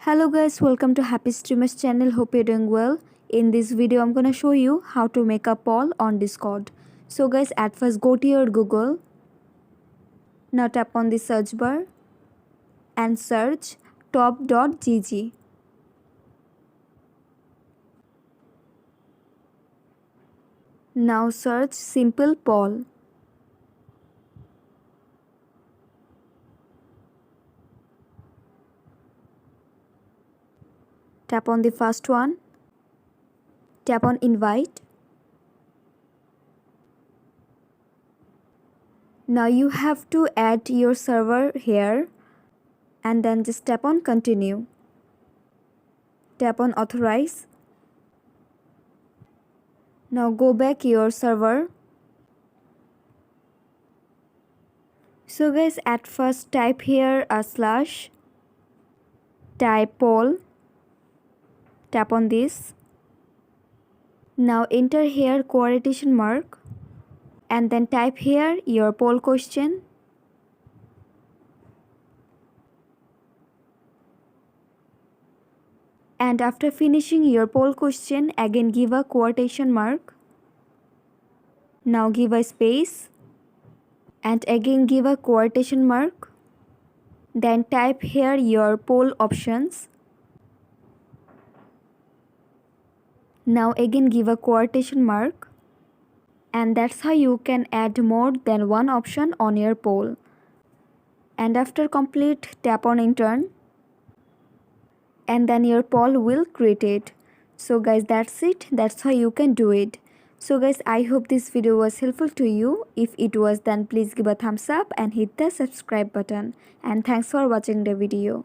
Hello guys, welcome to Happy Streamers channel. Hope you're doing well. In this video, I'm gonna show you how to make a poll on Discord. So guys, at first go to your Google. Now tap on the search bar and search top.gg. Now search simple poll. Tap on the first one. Tap on invite. Now you have to add your server here and then just tap on continue. Tap on authorize. Now go back your server. So guys, at first type here a slash, type poll, tap on this. Now enter here quotation mark and then type here your poll question. And after finishing your poll question, again give a quotation mark. Now give a space and again give a quotation mark. Then type here your poll options. Now again give a quotation mark. And that's how you can add more than one option on your poll. And after complete, tap on enter. And then your poll will create it. So guys, that's it. That's how you can do it. So guys, I hope this video was helpful to you. If it was, then please give a thumbs up and hit the subscribe button. And thanks for watching the video.